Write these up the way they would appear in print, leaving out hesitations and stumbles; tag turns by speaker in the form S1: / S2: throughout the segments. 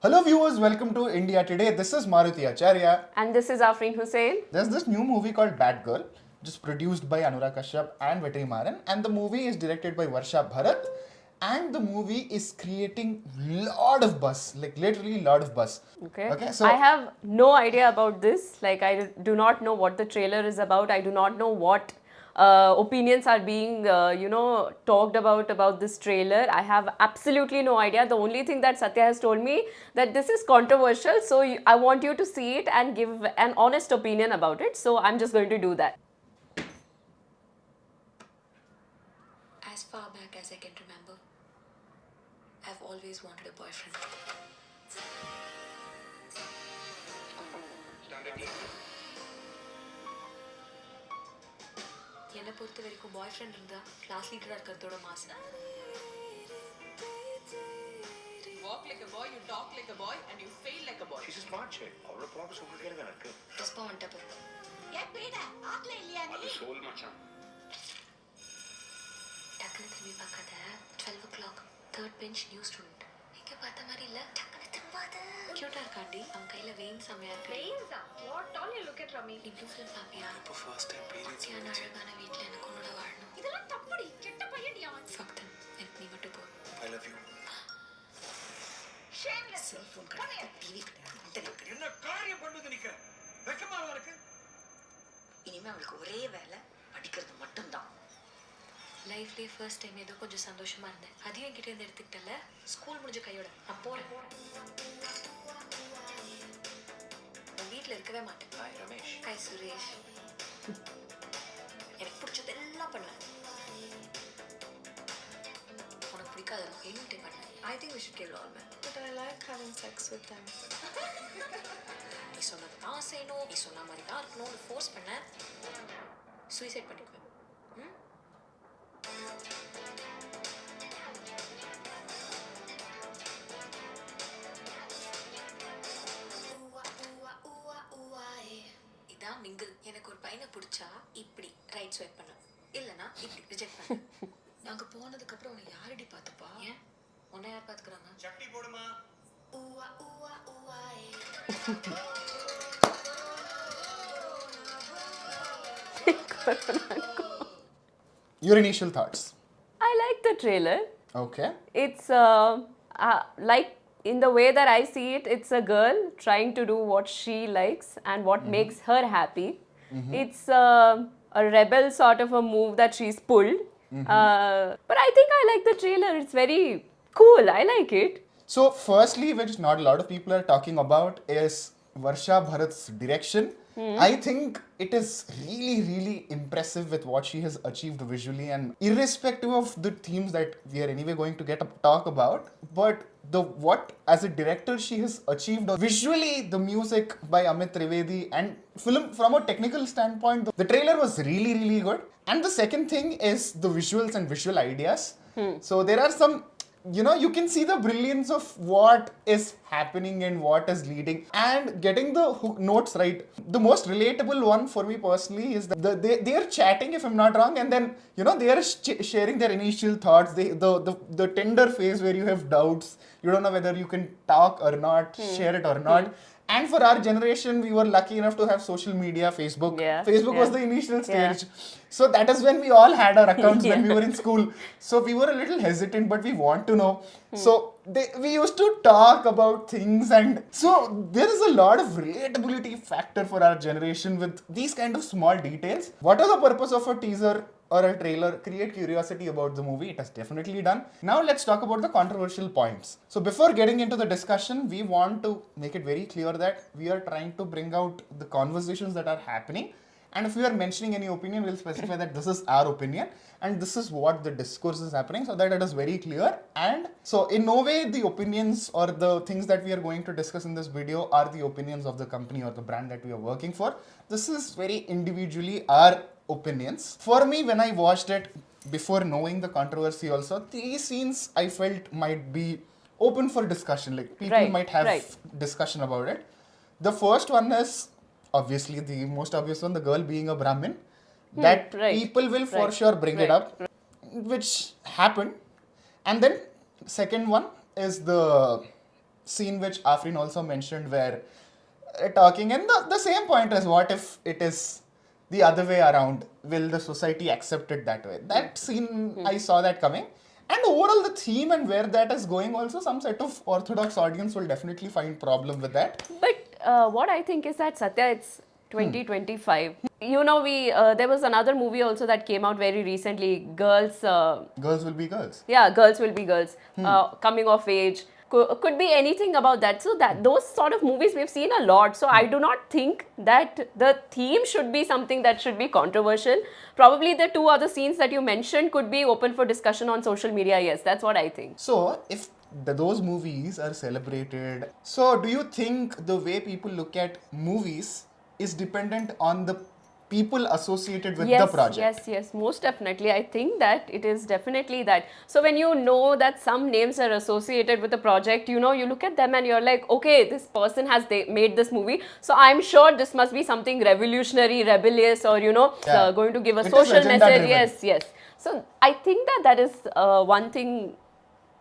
S1: Hello viewers, welcome to India Today. This is Maruti Acharya.
S2: And this is Afreen Hussain.
S1: There's this new movie called Bad Girl, just produced by Anurag, Kashyap and Vetri Maaran. And the movie is directed by Varsha Bharath. And the movie is creating lot of buzz, like literally lot of buzz.
S2: Okay.
S1: So
S2: I have no idea about this. Like, I do not know what the trailer is about. I do not know what opinions are being, talked about this trailer. I have absolutely no idea. The only thing that Satya has told me that this is controversial. So I want you to see it and give an honest opinion about it. So I'm just going to do that.
S3: As far back as I can remember, I've always wanted a boyfriend. என்னை பொறுத்த வரைக்கும் பாய் friend இருந்தா class லீடரா இருக்கிறதோட மாசம்.
S4: Walk like a boy, you talk like a boy, and you fail like a boy.
S5: She's a smart chick. அவளோட problems உங்களுக்கு என்ன இருக்கு?
S3: புஷ்பா வந்துட்டப்போ ஏன் பேட ஆட்ல இல்லையா நீ?
S5: அது சோல் மச்சான்.
S3: டக்குனு திரும்பி பார்க்காத. 12 o'clock, third bench new student. எங்க பார்த்த மாதிரி இல்ல? டக்குனு திரும்பாத. கியூட்டா இருக்காண்டி. அவன் கையில வெயின் செமையா இருக்கு.
S4: Veins? What all you look at Rami?
S3: நீ ப்ளூ ஃபிலிம் பாப்பியா?
S5: இப்போ ஃபர்ஸ்ட் டைம் பீரியட்ஸ்.
S3: நான் அழகான வீட்ல எனக்கு உன்னோட வாழணும்.
S4: இதெல்லாம் தப்புடி. கெட்ட பையன் நீ அவன்.
S3: Fuck them. எனக்கு நீ மட்டும் போ.
S5: I love you.
S4: Shameless.
S3: Cellphone கிடையாது, டிவி கிடையாது, இன்டர்நெட் கிடையாது.
S5: என்ன காரியம் பண்ணுது நிக்க? வெக்கமா இருக்கு?
S3: இனிமே அவளுக்கு ஒரே வேலை படிக்கிறது மட்டும்தான். லைஃப்லேயே ஃபர்ஸ்ட் டைம் ஏதோ கொஞ்சம் சந்தோஷமா இருந்தேன். அதையும் என்கிட்ட இருந்து எடுத்துக்கிட்டல. ஸ்கூல் முடிஞ்ச கையோட நான் போறேன். உன் வீட்டில் இருக்கவே மாட்டேன்.
S5: ஹாய் ரமேஷ்.
S3: ஹாய் சுரேஷ். எனக்கு பிடிச்சதெல்லாம் பண்ணேன். உனக்கு பிடிக்காதெல்லாம் என்கிட்ட பண்ணேன். I think we should kill all men.
S4: But I like having sex with them.
S3: நீ சொன்னது தான் செய்யணும், நீ சொன்ன மாதிரி தான் இருக்கணும்னு ஃபோர்ஸ் பண்ண சூசைட் பண்ணிக்குவேன். இதான் மிங்கிள். எனக்கு ஒரு பையனை பிடிச்சா இப்படி ரைட் ஸ்வைப் பண்ண, இல்லைன்னா இப்படி ரிஜெக்ட் பண்ண. நாங்கள் போனதுக்கு அப்புறம் உன்னை யாரடி பார்த்துப்பா? ஏன் உன்னை யார் பார்த்துக்கிறாங்க?
S5: சட்னி போடுமா?
S1: your initial thoughts.
S2: I like the trailer.
S1: Okay.
S2: It's like in the way that I see it, it's a girl trying to do what she likes and what makes her happy. It's a rebel sort of a move that she's pulled. But I think I like the trailer. It's very cool. I like it.
S1: So firstly, which not a lot of people are talking about is Varsha Bharath's direction. I think it is really, really impressive with what she has achieved visually, and irrespective of the themes that we are anyway going to talk about, but what as a director she has achieved visually, the music by Amit Trivedi, and film from a technical standpoint, the trailer was really, really good. And the second thing is the visuals and visual ideas. So there are some, you can see the brilliance of what is happening and what is leading and getting the hook notes right. The most relatable one for me personally is that they are chatting, if I'm not wrong, and then they are sharing their initial thoughts. The tender phase where you have doubts, you don't know whether you can talk or not, share it or not. And for our generation, we were lucky enough to have social media, Facebook.
S2: Yeah,
S1: Facebook was
S2: yeah.
S1: the initial stage. So that is when we all had our accounts when we were in school. So we were a little hesitant, but we want to know. So we used to talk about things, and so there is a lot of relatability factor for our generation with these kind of small details. What is the purpose of a teaser or a trailer? Create curiosity about the movie. It has definitely done. Now let's talk about the controversial points. So before getting into the discussion, we want to make it very clear that we are trying to bring out the conversations that are happening. And if we are mentioning any opinion, we'll specify that this is our opinion and this is what the discourse is happening, so that it is very clear. And so in no way the opinions or the things that we are going to discuss in this video are the opinions of the company or the brand that we are working for. This is very individually our opinions. For me, when I watched it, before knowing the controversy also, these scenes I felt might be open for discussion. Like people might have discussion about it. The first one is obviously the most obvious one, the girl being a Brahmin. That people will for sure bring it up, which happened. And then second one is the scene which Afrin also mentioned where talking, and the same point is, what if it is the other way around? Will the society accept it that way? That scene, I saw that coming. And overall, the theme and where that is going, also, some set of orthodox audience will definitely find problem with that.
S2: But what I think is that, Satya, it's 2025. You know, there was another movie also that came out very recently, Girls.
S1: Girls will be girls.
S2: Yeah, Girls Will Be Girls. Coming of age. Could be anything about that. So that those sort of movies we've seen a lot. So I do not think that the theme should be something that should be controversial. Probably the two other scenes that you mentioned could be open for discussion on social media. Yes, that's what I think.
S1: So, if those movies are celebrated, so do you think the way people look at movies is dependent on the people associated with the project?
S2: Yes, most definitely. I think that it is definitely that. So when you know that some names are associated with the project, you know, you look at them and you're like, okay, this person has made this movie. So I'm sure this must be something revolutionary, rebellious, or, you know, going to give a
S1: It is
S2: social
S1: agenda
S2: message.
S1: driven.
S2: Yes. So I think that is one thing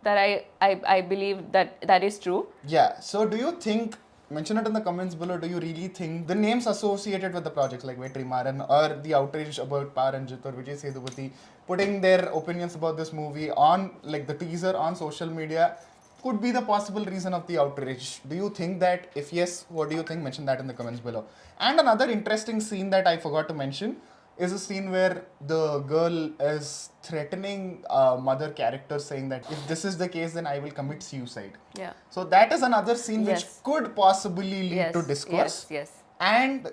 S2: that I believe that is true.
S1: Yeah. So, do you think, mention it in the comments below, do you really think the names associated with the projects like Vetri Maaran or the outrage about Ranjith or Vijay sethupathi putting their opinions about this movie on, like, the teaser on social media, could be the possible reason of the outrage? Do you think that? If yes, what do you think? Mention that in the comments below. And another interesting scene that I forgot to mention is a scene where the girl is threatening mother character, saying that if this is the case, then I will commit suicide.
S2: Yeah.
S1: So that is another scene which
S2: Yes.
S1: could possibly lead
S2: Yes.
S1: to discourse.
S2: Yes.
S1: And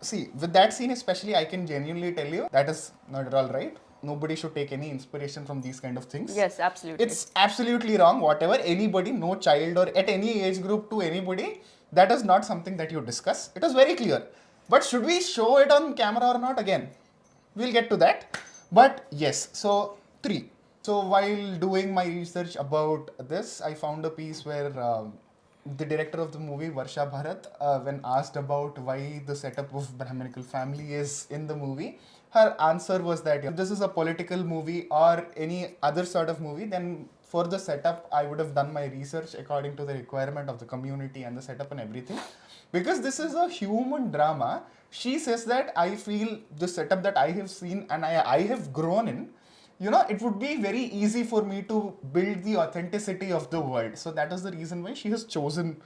S1: see, with that scene especially, I can genuinely tell you that is not at all right. Nobody should take any inspiration from these kind of things.
S2: Yes, absolutely.
S1: It's absolutely wrong. Whatever anybody, no child or at any age group to anybody, that is not something that you discuss. It is very clear. But should we show it on camera or not? Again, we'll get to that. But yes, so 3. So while doing my research about this, I found a piece where the director of the movie, Varsha Bharath, when asked about why the setup of Brahminical family is in the movie, her answer was that if this is a political movie or any other sort of movie, then for the setup, I would have done my research according to the requirement of the community and the setup and everything. Because this is a human drama, she says that I feel the setup that I have seen and I have grown in, you know, it would be very easy for me to build the authenticity of the world. So that is the reason why she has chosen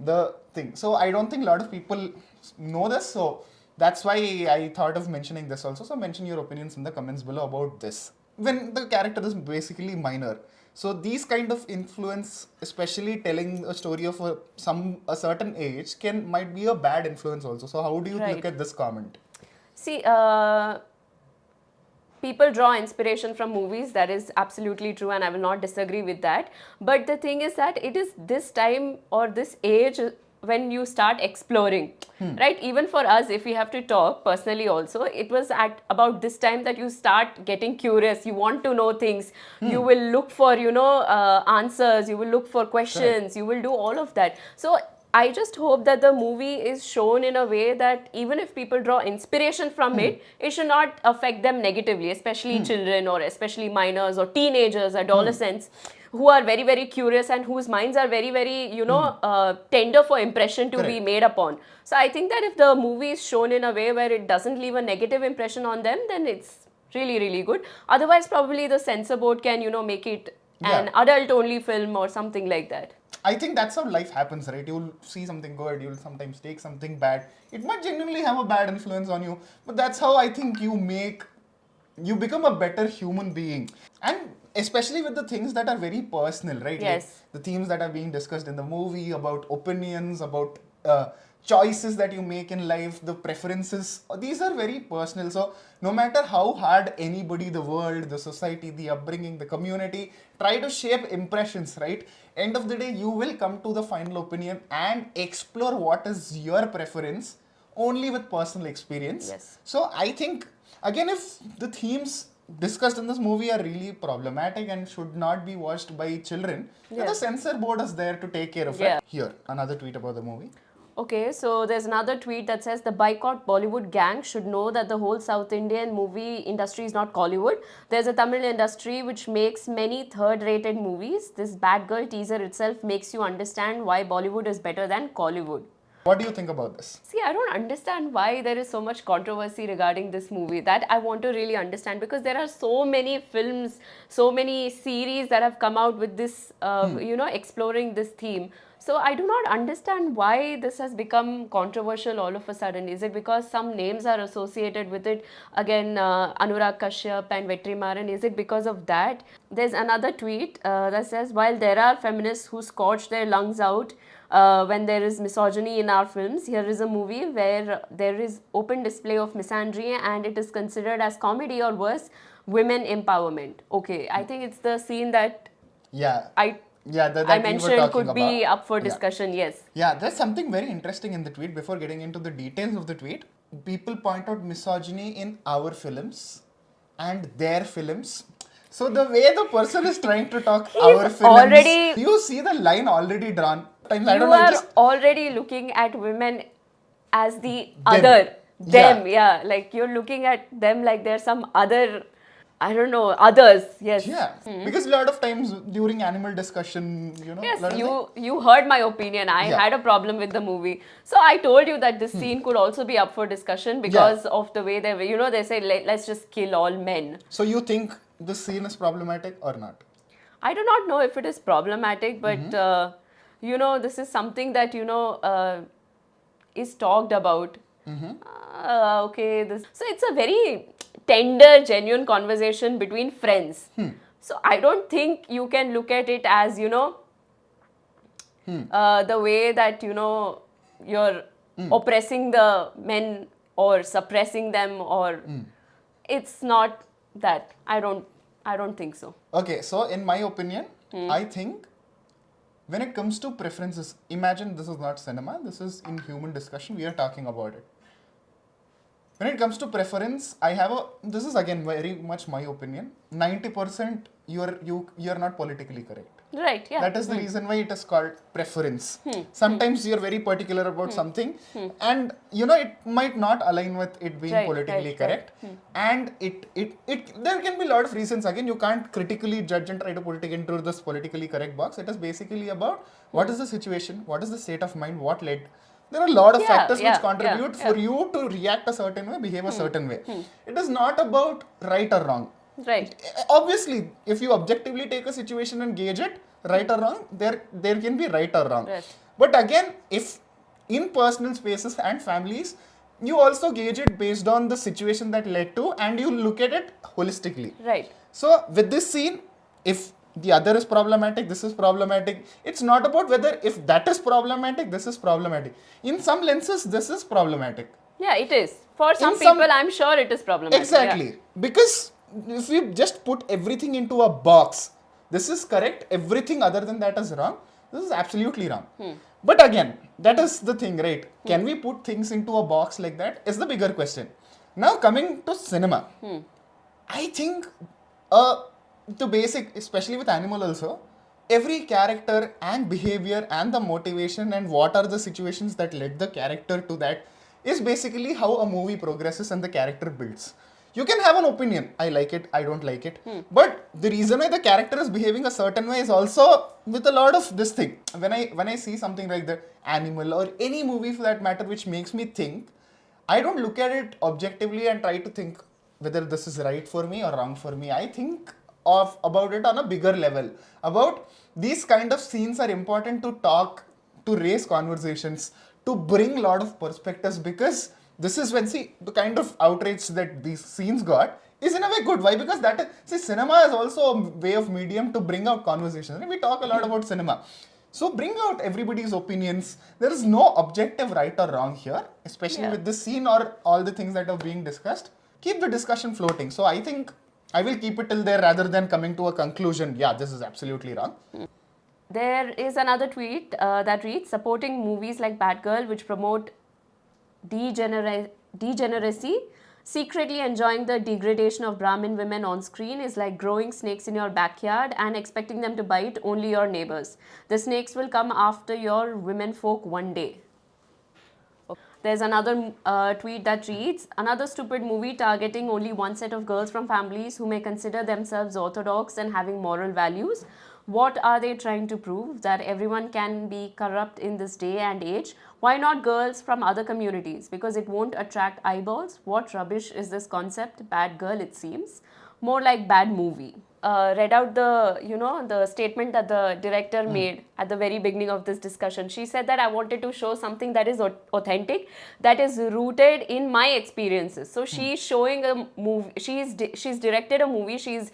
S1: the thing. So I don't think a lot of people know this. So that's why I thought of mentioning this also. So mention your opinions in the comments below about this. When the character is basically minor. So these kind of influence, especially telling a story of a certain age, might be a bad influence also. So how do you look at this comment?
S2: See, people draw inspiration from movies. That is absolutely true, and I will not disagree with that. But the thing is that it is this time or this age when you start exploring, right? Even for us, if we have to talk personally also, it was at about this time that you start getting curious. You want to know things. You will look for, you know, answers. You will look for questions. You will do all of that. So I just hope that the movie is shown in a way that even if people draw inspiration from it, it should not affect them negatively, especially children or especially minors or teenagers, adolescents, who are very, very curious and whose minds are very, very, you know, tender for impression to be made upon. So I think that if the movie is shown in a way where it doesn't leave a negative impression on them, then it's really, really good. Otherwise, probably the censor board can, you know, make it an adult-only film or something like that.
S1: I think that's how life happens, right? You'll see something good, you'll sometimes take something bad. It might genuinely have a bad influence on you, but that's how I think you become a better human being. And especially with the things that are very personal, right?
S2: Yes.
S1: Like the themes that are being discussed in the movie, about opinions, about choices that you make in life, the preferences, these are very personal. So no matter how hard anybody, the world, the society, the upbringing, the community, try to shape impressions, right? End of the day, you will come to the final opinion and explore what is your preference only with personal experience.
S2: Yes.
S1: So I think, again, if the themes discussed in this movie are really problematic and should not be watched by children, then the censor board is there to take care of it. Here, another tweet about the movie.
S2: Okay, so there's another tweet that says the boycott Bollywood gang should know that the whole South Indian movie industry is not Kollywood. There's a Tamil industry which makes many third-rated movies. This Bad Girl teaser itself makes you understand why Bollywood is better than Kollywood.
S1: What do you think about this?
S2: See, I don't understand why there is so much controversy regarding this movie. That I want to really understand, because there are so many films, so many series that have come out with this, exploring this theme. So I do not understand why this has become controversial all of a sudden. Is it because some names are associated with it? Again, Anurag, Kashyap and Vetri Maaran. Is it because of that? There's another tweet that says, while there are feminists who scorch their lungs out when there is misogyny in our films, here is a movie where there is open display of misandry and it is considered as comedy or worse, women empowerment. Okay, I think it's the scene that
S1: Yeah.
S2: I
S1: That
S2: I
S1: we were
S2: mentioned
S1: talking
S2: could be
S1: about.
S2: up for
S1: Yeah.
S2: discussion, yes.
S1: Yeah, there's something very interesting in the tweet. Before getting into the details of the tweet, people point out misogyny in our films and their films. So the way the person is trying to talk our films,
S2: already-
S1: you see the line already drawn. Times I
S2: You
S1: don't know.
S2: are
S1: Just
S2: already looking at women as the other, them, yeah. Like you're looking at them like they're some other, I don't know, others, yes.
S1: yeah, because a lot of times during animal discussion, you know.
S2: Yes,
S1: lot of
S2: you heard my opinion. I
S1: Yeah.
S2: had a problem with the movie. So I told you that this scene could also be up for discussion because of the way they were, they say, let's just kill all men.
S1: So you think this scene is problematic or not?
S2: I do not know if it is problematic, but this is something that is talked about. Okay, so it's a very tender, genuine conversation between friends. So I don't think you can look at it as the way that you're oppressing the men or suppressing them, or it's not that. I don't think so.
S1: Okay, so in my opinion, I think when it comes to preferences, imagine this is not cinema, this is in human discussion, we are talking about it. When it comes to preference, this is again very much my opinion, 90% you're not politically correct.
S2: Right, yeah.
S1: That is the reason why it is called preference. Sometimes you're very particular about something and it might not align with it being politically correct. And there can be a lot of reasons. Again, you can't critically judge and try to put it into this politically correct box. It is basically about what is the situation, what is the state of mind, what led. There are a lot of factors which contribute for you to react a certain way, behave a certain way. It is not about right or wrong.
S2: Right.
S1: Obviously, if you objectively take a situation and gauge it, right or wrong, there can be right or wrong.
S2: Right.
S1: But again, if in personal spaces and families, you also gauge it based on the situation that led to, and you look at it holistically.
S2: Right.
S1: So with this scene, if the other is problematic, this is problematic. It's not about whether if that is problematic, this is problematic. In some lenses, this is problematic.
S2: Yeah, it is. For some
S1: some-
S2: people, I'm sure it is problematic.
S1: Exactly.
S2: Yeah.
S1: Because if we just put everything into a box, this is correct, everything other than that is wrong, this is absolutely wrong. But again, that is the thing, right? Can we put things into a box like that is the bigger question. Now coming to cinema, I think the basic, especially with animal also, every character and behavior and the motivation and what are the situations that led the character to that is basically how a movie progresses and the character builds. You can have an opinion, I like it, I don't like it, but the reason why the character is behaving a certain way is also with a lot of this thing. When I see something like the Animal or any movie for that matter which makes me think, I don't look at it objectively and try to think whether this is right for me or wrong for me. I think about it on a bigger level. About these kind of scenes are important to talk, to raise conversations, to bring a lot of perspectives, because this is when, see, the kind of outrage that these scenes got is in a way good. Why? Because cinema is also a way of medium to bring out conversations. And we talk a lot about cinema. So bring out everybody's opinions. There is no objective right or wrong here, especially with this scene or all the things that are being discussed. Keep the discussion floating. So I think I will keep it till there rather than coming to a conclusion. Yeah, this is absolutely wrong.
S2: There is another tweet that reads, supporting movies like Bad Girl which promote degeneracy, secretly enjoying the degradation of Brahmin women on screen is like growing snakes in your backyard and expecting them to bite only your neighbors. The snakes will come after your women folk one day. There's another tweet that reads, another stupid movie targeting only one set of girls from families who may consider themselves orthodox and having moral values. What are they trying to prove? That everyone can be corrupt in this day and age? Why not girls from other communities? Because it won't attract eyeballs. What rubbish is this concept? Bad girl, it seems. More like bad movie. Read out the statement that the director made at the very beginning of this discussion. She said that I wanted to show something that is authentic, that is rooted in my experiences. So she's showing a movie. She's directed a movie. She's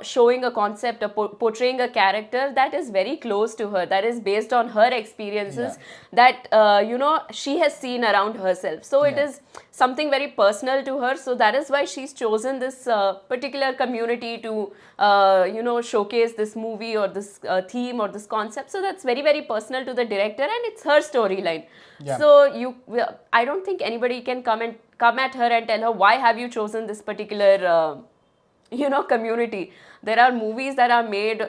S2: showing a concept, portraying a character that is very close to her, that is based on her experiences, that she has seen around herself. So it is something very personal to her. So that is why she's chosen this particular community to showcase this movie or this theme or this concept. So that's very, very personal to the director, and it's her storyline. So I don't think anybody can come at her and tell her, why have you chosen this particular community. There are movies that are made,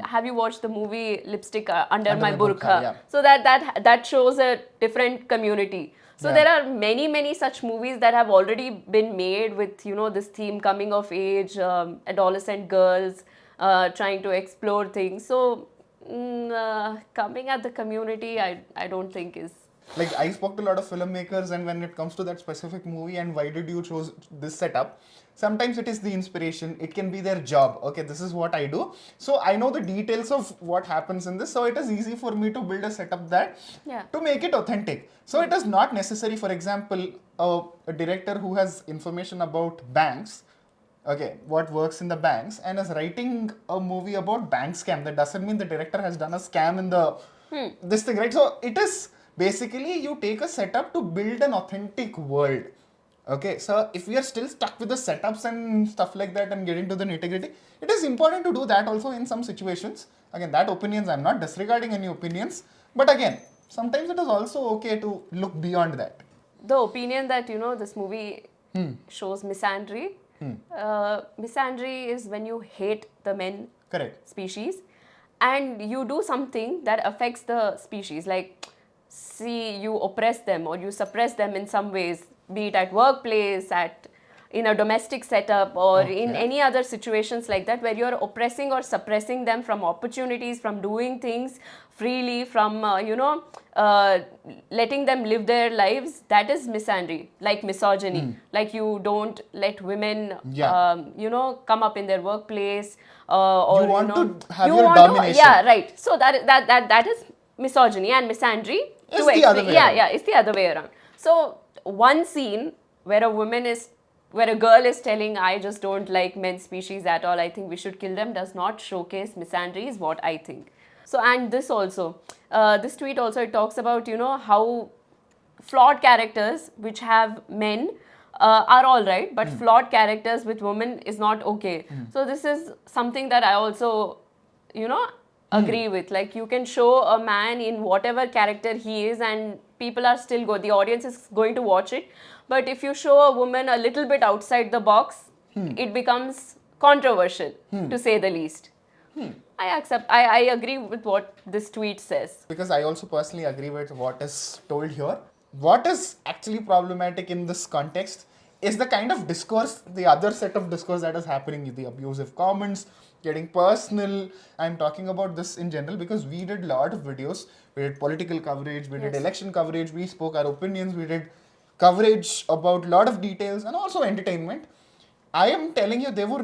S2: have you watched the movie Lipstick Under My Burqa? So that shows a different community. So there are many, many such movies that have already been made with, this theme, coming of age, adolescent girls trying to explore things. So coming at the community, I don't think is...
S1: Like, I spoke to a lot of filmmakers, and when it comes to that specific movie and why did you choose this setup, sometimes it is the inspiration, it can be their job. Okay, this is what I do. So I know the details of what happens in this, so it is easy for me to build a setup that to make it authentic. So it is not necessary, for example, a director who has information about banks, okay, what works in the banks, and is writing a movie about bank scam. That doesn't mean the director has done a scam in the this thing, right? So it is basically, you take a setup to build an authentic world. Okay, so if we are still stuck with the setups and stuff like that and getting to the nitty-gritty, it is important to do that also in some situations. Again, that opinions, I'm not disregarding any opinions, but again, sometimes it is also okay to look beyond that.
S2: The opinion that, this movie shows misandry. Misandry is when you hate the men species and you do something that affects the species, like you oppress them or you suppress them in some ways, be it at workplace, in a domestic setup, or in any other situations like that, where you're oppressing or suppressing them from opportunities, from doing things freely, from letting them live their lives. That is misandry, like misogyny. Like, you don't let women come up in their workplace, or
S1: you want to have your domination.
S2: So that is misogyny, and misandry
S1: is the other way around.
S2: It's the other way around. So one scene where a girl is telling, I just don't like men's species at all, I think we should kill them, does not showcase misandry, is what I think. So, and this also, this tweet also, it talks about, how flawed characters which have men are all right, but flawed characters with women is not okay. So this is something that I also, agree with. Like, you can show a man in whatever character he is and people are still the audience is going to watch it. But if you show a woman a little bit outside the box, it becomes controversial, to say the least. I agree with what this tweet says.
S1: Because I also personally agree with what is told here. What is actually problematic in this context is the kind of discourse, the other set of discourse that is happening, the abusive comments, getting personal. I'm talking about this in general because we did a lot of videos. We did political coverage, we did election coverage, we spoke our opinions, we did coverage about a lot of details and also entertainment. I am telling you, there were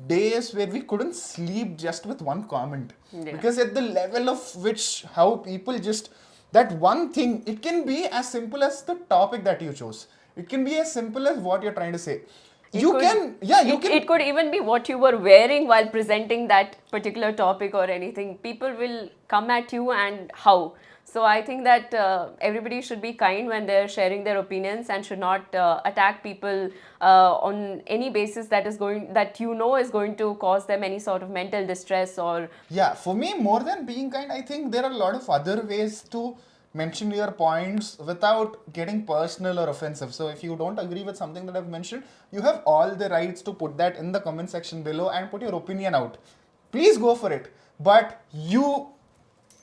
S1: days where we couldn't sleep just with one comment. Because at the level of which, how people just, that one thing, it can be as simple as the topic that you chose. It can be as simple as what you're trying to say. It could even be what you were wearing while presenting that particular topic or anything. People will come at you and how. So I think that everybody should be kind when they're sharing their opinions and should not attack people on any basis that is going to cause them any sort of mental distress or... Yeah, for me, more than being kind, I think there are a lot of other ways to mention your points without getting personal or offensive. So if you don't agree with something that I've mentioned, you have all the rights to put that in the comment section below and put your opinion out. Please go for it. But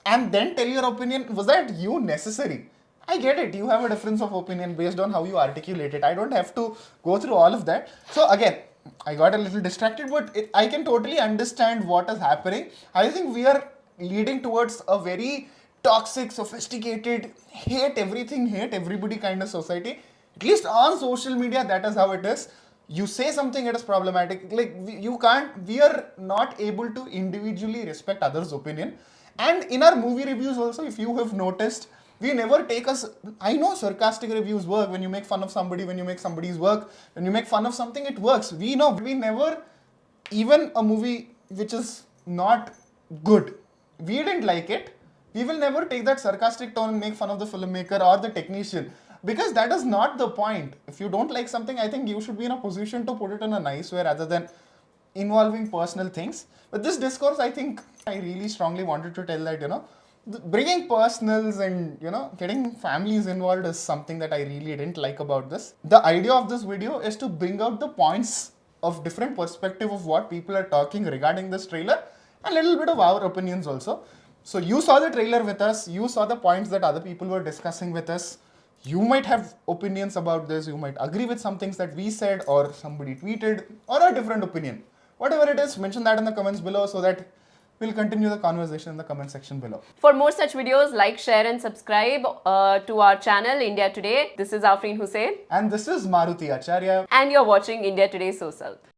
S1: and then tell your opinion, was that you necessary? I get it. You have a difference of opinion based on how you articulate it. I don't have to go through all of that. So again, I got a little distracted, but I can totally understand what is happening. I think we are leading towards a very toxic, sophisticated, hate everything, hate everybody kind of society. At least on social media, that is how it is. You say something, it is problematic. Like we are not able to individually respect others' opinion. And in our movie reviews also, if you have noticed, we never take us. I know sarcastic reviews work when you make fun of somebody, when you make somebody's work, when you make fun of something, it works. We know. We never, even a movie which is not good, we didn't like it. We will never take that sarcastic tone and make fun of the filmmaker or the technician, because that is not the point. If you don't like something, I think you should be in a position to put it in a nice way rather than involving personal things. But this discourse, I think I really strongly wanted to tell that, bringing personals and, getting families involved is something that I really didn't like about this. The idea of this video is to bring out the points of different perspective of what people are talking regarding this trailer, and a little bit of our opinions also. So you saw the trailer with us, you saw the points that other people were discussing with us. You might have opinions about this, you might agree with some things that we said or somebody tweeted, or a different opinion. Whatever it is, mention that in the comments below so that we'll continue the conversation in the comment section below.
S2: For more such videos, like, share and subscribe to our channel India Today. This is Afreen Hussain
S1: And this is Maruti Acharya.
S2: and you're watching India Today So South.